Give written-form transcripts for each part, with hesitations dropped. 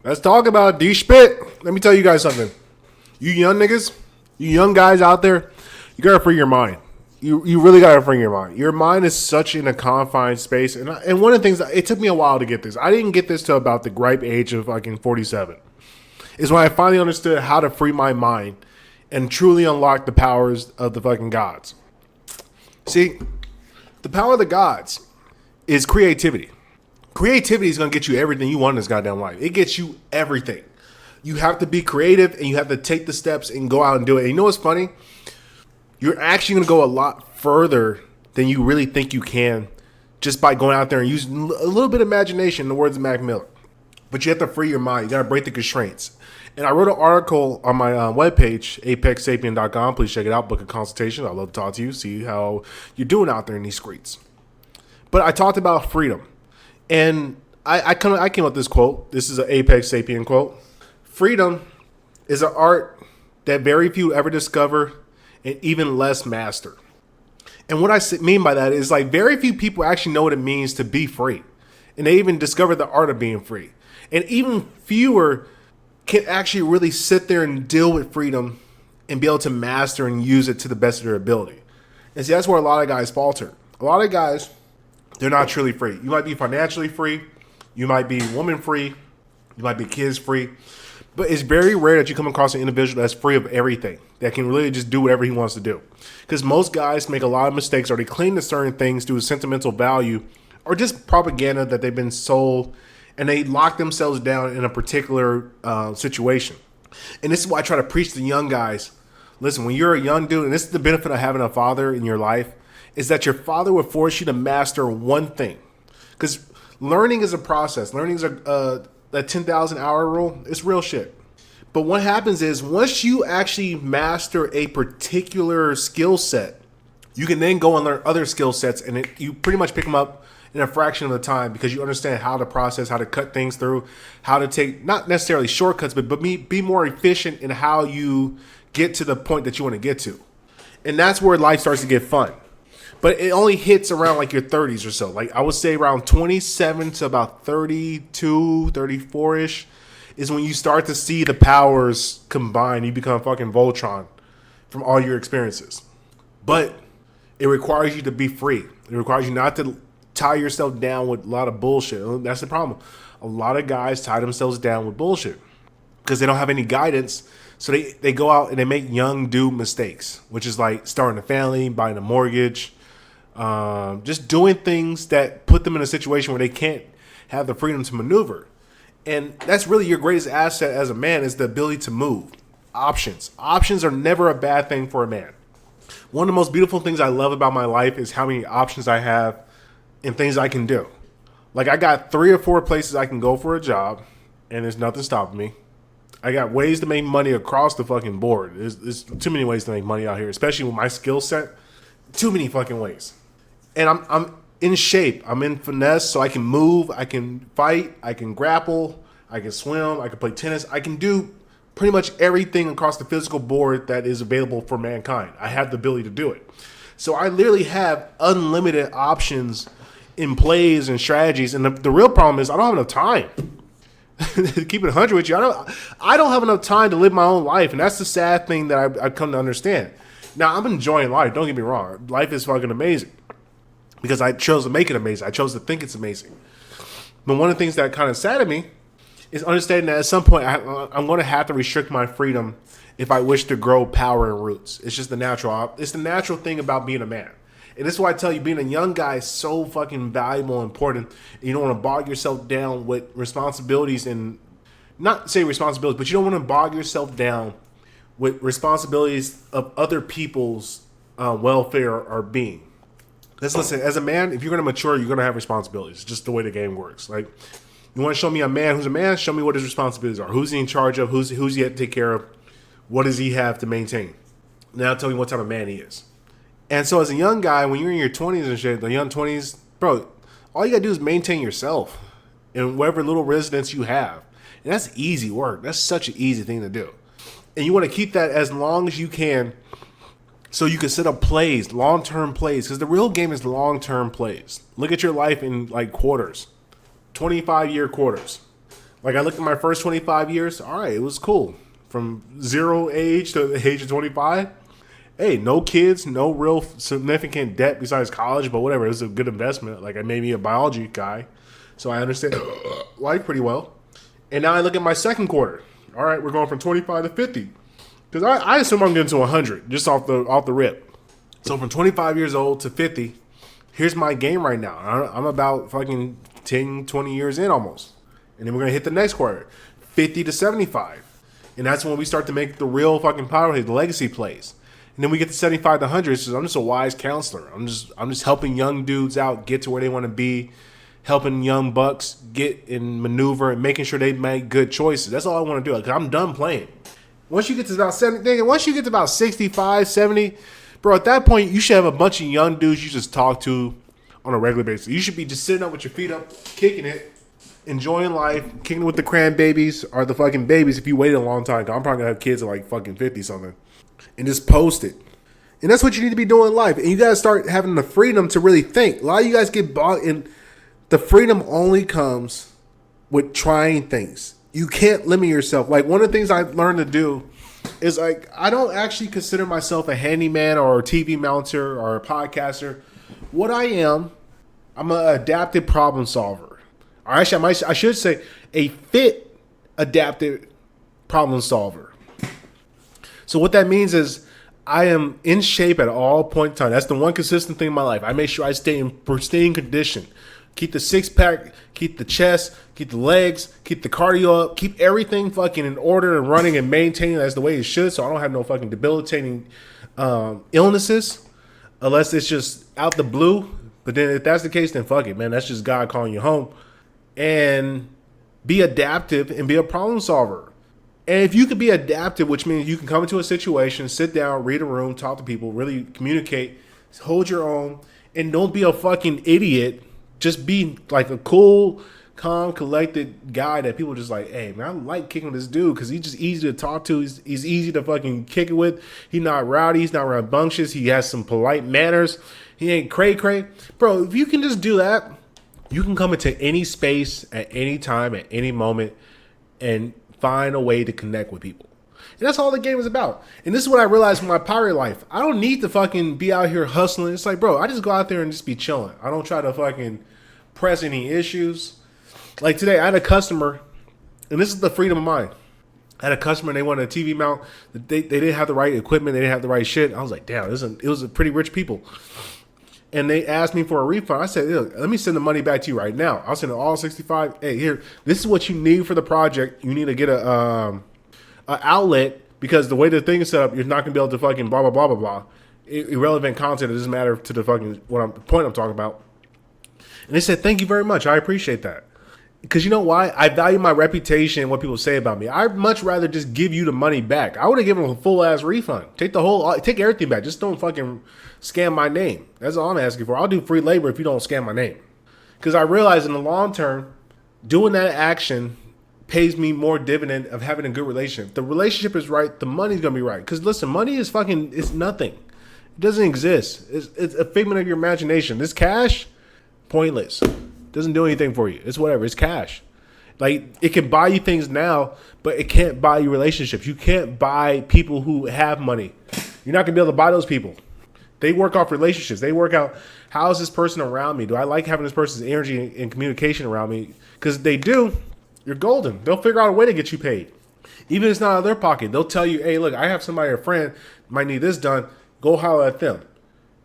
Let's talk about D-Spit. Let me tell you guys something. You young niggas, you young guys out there, you gotta free your mind. You really gotta free your mind. Your mind is such in a confined space. And one of the things, it took me a while to get this. I didn't get this till about the ripe age of fucking 47. Is when I finally understood how to free my mind and truly unlock the powers of the fucking gods. See, the power of the gods is creativity. Creativity is going to get you everything you want in this goddamn life. It gets you everything. You have to be creative and you have to take the steps and go out and do it. And you know what's funny? You're actually going to go a lot further than you really think you can just by going out there and using a little bit of imagination, in the words of Mac Miller. But you have to free your mind. You got to break the constraints. And I wrote an article on my webpage, apexsapien.com. Please check it out. Book a consultation. I'd love to talk to you, see how you're doing out there in these streets. But I talked about freedom. And I came up with this quote. This is an Apex Sapien quote. Freedom is an art that very few ever discover and even less master. And what I mean by that is like very few people actually know what it means to be free. And they even discover the art of being free. And even fewer can actually really sit there and deal with freedom and be able to master and use it to the best of their ability. And see, that's where a lot of guys falter. A lot of guys, they're not truly free. You might be financially free. You might be woman free. You might be kids free. But it's very rare that you come across an individual that's free of everything, that can really just do whatever he wants to do. Because most guys make a lot of mistakes, or they cling to certain things due to sentimental value or just propaganda that they've been sold, and they lock themselves down in a particular situation. And this is why I try to preach to young guys. Listen, when you're a young dude, and this is the benefit of having a father in your life, is that your father will force you to master one thing. Because learning is a process. Learning is that 10,000 hour rule. It's real shit. But what happens is once you actually master a particular skill set, you can then go and learn other skill sets, and you pretty much pick them up in a fraction of the time because you understand how to process, how to cut things through, how to take not necessarily shortcuts, but be more efficient in how you get to the point that you want to get to. And that's where life starts to get fun. But it only hits around like your 30s or so. Like I would say around 27 to about 32, 34-ish is when you start to see the powers combine. You become fucking Voltron from all your experiences. But it requires you to be free. It requires you not to tie yourself down with a lot of bullshit. That's the problem. A lot of guys tie themselves down with bullshit because they don't have any guidance. So they go out and they make young dude mistakes, which is like starting a family, buying a mortgage, just doing things that put them in a situation where they can't have the freedom to maneuver. And that's really your greatest asset as a man, is the ability to move. Options. Options are never a bad thing for a man. One of the most beautiful things I love about my life is how many options I have and things I can do. Like I got 3 or 4 places I can go for a job, and there's nothing stopping me. I got ways to make money across the fucking board. There's too many ways to make money out here, especially with my skill set. Too many fucking ways. And I'm in shape. I'm in finesse, so I can move, I can fight, I can grapple, I can swim, I can play tennis. I can do pretty much everything across the physical board that is available for mankind. I have the ability to do it. So I literally have unlimited options in plays and strategies. And the real problem is I don't have enough time. Keep it 100 with you. I don't have enough time to live my own life. And that's the sad thing that I've come to understand. Now, I'm enjoying life. Don't get me wrong. Life is fucking amazing. Because I chose to make it amazing. I chose to think it's amazing. But one of the things that kind of saddened me is understanding that at some point I'm going to have to restrict my freedom if I wish to grow power and roots. It's just the natural thing about being a man. And this is why I tell you, being a young guy is so fucking valuable and important. You don't want to bog yourself down with responsibilities, and not say responsibilities, but you don't want to bog yourself down with responsibilities of other people's welfare or being. Let's listen, as a man, if you're going to mature, you're going to have responsibilities. It's just the way the game works. Like, you want to show me a man who's a man, show me what his responsibilities are. Who's he in charge of? Who's he have to take care of? What does he have to maintain? Now I'll tell you what type of man he is. And so as a young guy, when you're in your 20s and shit, the young 20s, bro, all you got to do is maintain yourself in whatever little residence you have. And that's easy work. That's such an easy thing to do. And you want to keep that as long as you can so you can set up plays, long-term plays, because the real game is long-term plays. Look at your life in like quarters, 25-year quarters. Like I looked at my first 25 years. All right, it was cool. From zero age to the age of 25. Hey, no kids, no real significant debt besides college, but whatever. It was a good investment. Like I made me a biology guy, so I understand life pretty well. And now I look at my second quarter. All right, we're going from 25 to 50. Because I assume I'm getting to 100 just off the rip. So from 25 years old to 50, here's my game right now. I'm about fucking 10, 20 years in almost. And then we're going to hit the next quarter, 50 to 75. And that's when we start to make the real fucking power hit, the legacy plays. And then we get to 75 to 100. So I'm just a wise counselor. I'm just helping young dudes out get to where they want to be, helping young bucks get and maneuver and making sure they make good choices. That's all I want to do. Because I'm done playing. Once you get to about 70, once you get to about 65, 70, bro, at that point, you should have a bunch of young dudes you just talk to on a regular basis. You should be just sitting up with your feet up, kicking it, enjoying life, kicking it with the cranbabies or the fucking babies if you waited a long time. I'm probably going to have kids at like fucking 50 something. And just post it. And that's what you need to be doing in life. And you got to start having the freedom to really think. A lot of you guys get bought in. The freedom only comes with trying things. You can't limit yourself. Like one of the things I've learned to do is like I don't actually consider myself a handyman or a TV mounter or a podcaster. What I am, I'm an adaptive problem solver. Or actually, I should say a fit adaptive problem solver. So what that means is I am in shape at all point in time. That's the one consistent thing in my life. I make sure I stay in pristine condition. Keep the six pack, keep the chest, keep the legs, keep the cardio up, keep everything fucking in order and running and maintaining as the way it should. So I don't have no fucking debilitating illnesses unless it's just out the blue. But then if that's the case, then fuck it, man. That's just God calling you home. And be adaptive and be a problem solver. And if you could be adaptive, which means you can come into a situation, sit down, read a room, talk to people, really communicate, hold your own, and don't be a fucking idiot. Just be like a cool, calm, collected guy that people just like, hey, man, I like kicking with this dude because he's just easy to talk to. He's easy to fucking kick it with. He's not rowdy. He's not rambunctious. He has some polite manners. He ain't cray-cray. Bro, if you can just do that, you can come into any space at any time, at any moment, and find a way to connect with people. And that's all the game is about. And this is what I realized from my pirate life. I don't need to fucking be out here hustling. It's like, bro, I just go out there and just be chilling. I don't try to fucking press any issues. Like today, I had a customer, and this is the freedom of mind. I had a customer, and they wanted a TV mount. They didn't have the right equipment. They didn't have the right shit. I was like, damn, it was a pretty rich people. And they asked me for a refund. I said, look, let me send the money back to you right now. I'll send it all 65. Hey, here, this is what you need for the project. You need to get a outlet because the way the thing is set up, you're not gonna be able to fucking blah blah blah blah blah. Irrelevant content. It doesn't matter to the fucking point I'm talking about. And they said, thank you very much. I appreciate that. Because you know why? I value my reputation and what people say about me. I'd much rather just give you the money back. I would have given them a full ass refund. Take everything back. Just don't fucking scam my name. That's all I'm asking for. I'll do free labor if you don't scam my name. Because I realize in the long term, doing that action pays me more dividend of having a good relationship. If the relationship is right, the money's gonna be right. Because listen, money is fucking, it's nothing. It doesn't exist. It's a figment of your imagination. This cash, pointless. Doesn't do anything for you. It's whatever. It's cash. Like it can buy you things now, but it can't buy you relationships. You can't buy people who have money. You're not gonna be able to buy those people. They work off relationships. They work out, how is this person around me? Do I like having this person's energy and communication around me? Because if they do, you're golden. They'll figure out a way to get you paid. Even if it's not out of their pocket, they'll tell you, hey, look, I have somebody, a friend, might need this done. Go holler at them.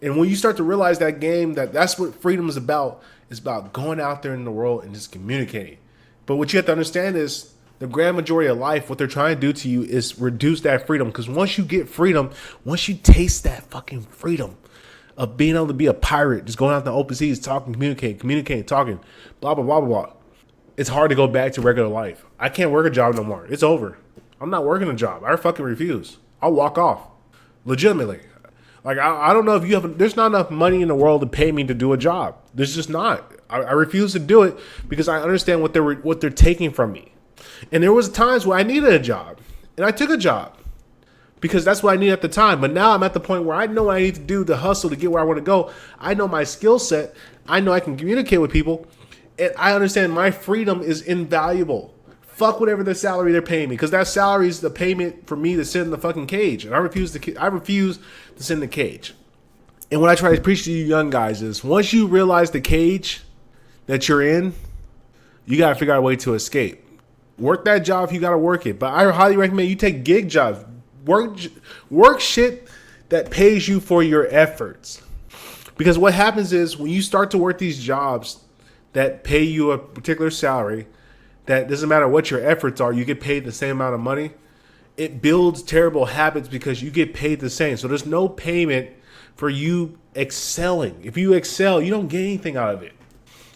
And when you start to realize that game, that's what freedom is about. It's about going out there in the world and just communicating. But what you have to understand is the grand majority of life, what they're trying to do to you is reduce that freedom. Because once you get freedom, once you taste that fucking freedom of being able to be a pirate, just going out in the open seas, talking, communicating, talking, blah, blah, blah, blah, blah. It's hard to go back to regular life. I can't work a job no more. It's over. I'm not working a job. I fucking refuse. I'll walk off. Legitimately. Like, I don't know if you have, there's not enough money in the world to pay me to do a job. There's just not. I refuse to do it because I understand what they're taking from me. And there was times where I needed a job and I took a job because that's what I needed at the time. But now I'm at the point where I know what I need to do to hustle to get where I want to go. I know my skill set. I know I can communicate with people. And I understand my freedom is invaluable. Fuck whatever the salary they're paying me, because that salary is the payment for me to sit in the fucking cage, and I refuse to sit in the cage. And what I try to preach to you young guys is, once you realize the cage that you're in, you got to figure out a way to escape. Work that job if you got to work it. But I highly recommend you take gig jobs. Work shit that pays you for your efforts. Because what happens is, when you start to work these jobs that pay you a particular salary, that doesn't matter what your efforts are, you get paid the same amount of money. It builds terrible habits because you get paid the same. So there's no payment for you excelling. If you excel, you don't get anything out of it.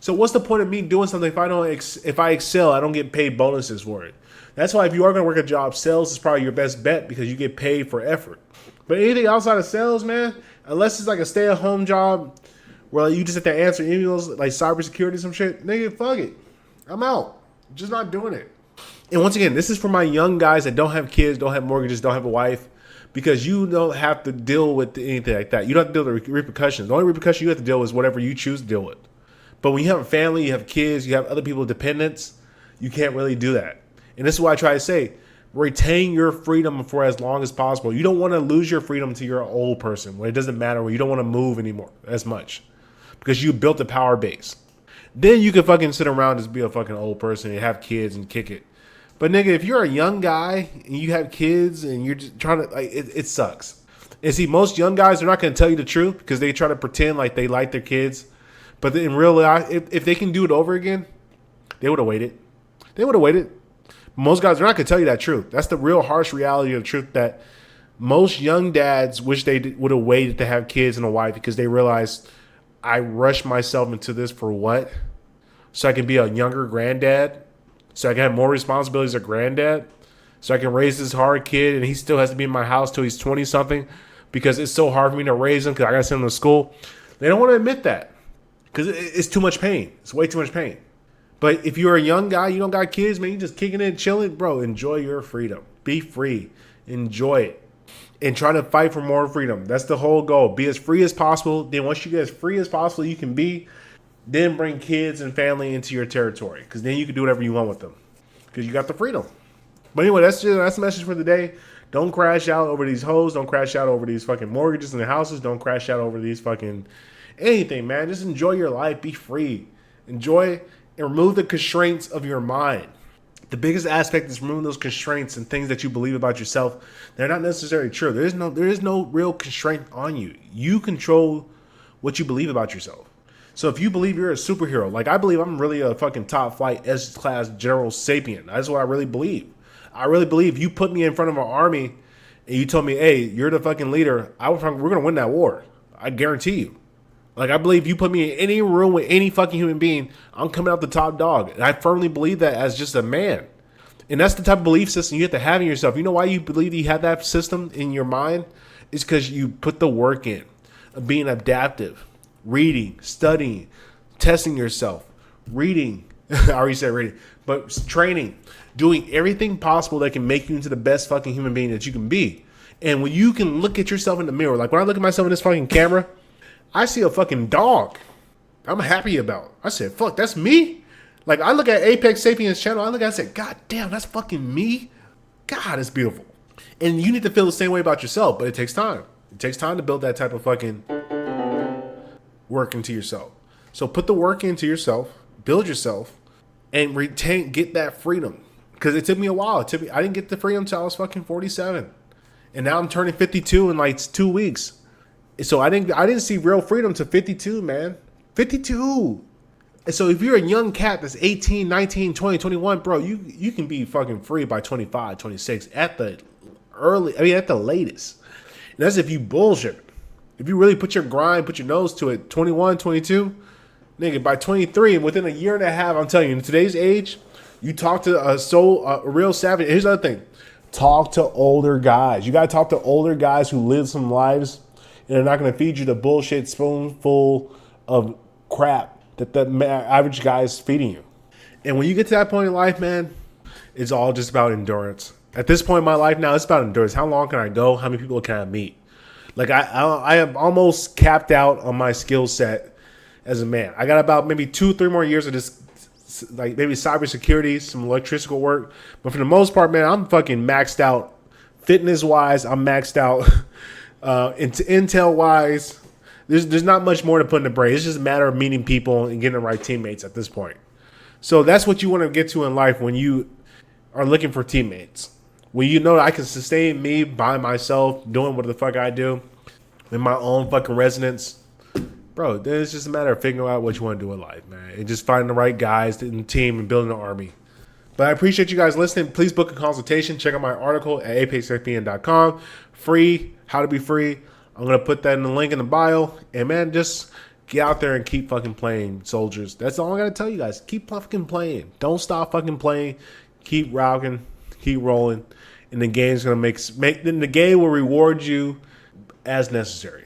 So what's the point of me doing something if I excel, I don't get paid bonuses for it? That's why if you are going to work a job, sales is probably your best bet, because you get paid for effort. But anything outside of sales, man, unless it's like a stay-at-home job where you just have to answer emails, like cybersecurity, some shit, nigga, fuck it. I'm out. I'm just not doing it. And once again, this is for my young guys that don't have kids, don't have mortgages, don't have a wife, because you don't have to deal with anything like that. You don't have to deal with the repercussions. The only repercussion you have to deal with is whatever you choose to deal with. But when you have a family, you have kids, you have other people dependents, you can't really do that. And this is what I try to say. Retain your freedom for as long as possible. You don't want to lose your freedom to your old person, when it doesn't matter, when you don't want to move anymore as much, because you built a power base. Then you can fucking sit around and just be a fucking old person and have kids and kick it. But nigga, if you're a young guy and you have kids and you're just trying to, like, it sucks. And see, most young guys, they're not going to tell you the truth because they try to pretend like they like their kids. But in real life, if they can do it over again, they would have waited. They would have waited. Most guys are not going to tell you that truth. That's the real harsh reality of the truth, that most young dads wish they would have waited to have kids and a wife, because they realize, I rushed myself into this for what? So I can be a younger granddad? So I can have more responsibilities as a granddad? So I can raise this hard kid and he still has to be in my house till he's 20-something because it's so hard for me to raise him because I got to send him to school? They don't want to admit that because it's too much pain. It's way too much pain. But if you're a young guy, you don't got kids, man, you just kicking it, chilling, bro, enjoy your freedom. Be free. Enjoy it. And try to fight for more freedom. That's the whole goal. Be as free as possible. Then once you get as free as possible you can be, then bring kids and family into your territory, because then you can do whatever you want with them because you got the freedom. But anyway, that's the message for the day. Don't crash out over these hoes. Don't crash out over these fucking mortgages and the houses. Don't crash out over these fucking anything, man. Just enjoy your life. Be free. Enjoy and remove the constraints of your mind. The biggest aspect is removing those constraints and things that you believe about yourself. They're not necessarily true. There is no real constraint on you. You control what you believe about yourself. So if you believe you're a superhero, like I believe I'm really a fucking top flight S-class general sapient. That's what I really believe. I really believe you put me in front of an army and you told me, hey, you're the fucking leader, we're going to win that war. I guarantee you. Like, I believe you put me in any room with any fucking human being, I'm coming out the top dog. And I firmly believe that as just a man. And that's the type of belief system you have to have in yourself. You know why you believe you have that system in your mind? It's because you put the work in of being adaptive, reading, studying, testing yourself, reading. I already said reading, but training, doing everything possible that can make you into the best fucking human being that you can be. And when you can look at yourself in the mirror, like when I look at myself in this fucking camera, I see a fucking dog I'm happy about. I said, fuck, that's me? Like, I look at Apex Sapiens channel, I look at it and say, God damn, that's fucking me? God, it's beautiful. And you need to feel the same way about yourself, but it takes time. It takes time to build that type of fucking work into yourself. So put the work into yourself, build yourself, and get that freedom. Because it took me a while. I didn't get the freedom until I was fucking 47. And now I'm turning 52 in like 2 weeks. So I didn't see real freedom to 52, man. 52. And so if you're a young cat that's 18, 19, 20, 21, bro, you can be fucking free by 25, 26 at the latest. And that's if you bullshit. If you really put your grind, put your nose to it, 21, 22, nigga, by 23, and within a year and a half, I'm telling you, in today's age, you talk to a real savage. Here's the other thing. Talk to older guys. You got to talk to older guys who live some lives, and they're not going to feed you the bullshit spoonful of crap that the average guy is feeding you. And when you get to that point in life, man, it's all just about endurance. At this point in my life now, it's about endurance. How long can I go? How many people can I meet? Like, I am almost capped out on my skill set as a man. I got about maybe 2-3 more years of this like maybe cybersecurity, some electrical work. But for the most part, man, I'm fucking maxed out fitness wise. I'm maxed out intel wise. There's not much more to put in the brain. It's just a matter of meeting people and getting the right teammates at this point. So that's what you want to get to in life when you are looking for teammates. When you know I can sustain me by myself, doing what the fuck I do in my own fucking residence, bro, then it's just a matter of figuring out what you want to do in life, man. And just finding the right guys in the team and building an army. But I appreciate you guys listening. Please book a consultation. Check out my article at apexfpn.com. Free, how to be free. I'm going to put that in the link in the bio. And, man, just get out there and keep fucking playing, soldiers. That's all I got to tell you guys. Keep fucking playing. Don't stop fucking playing. Keep rocking. Keep rolling. And the game's going to the game will reward you as necessary.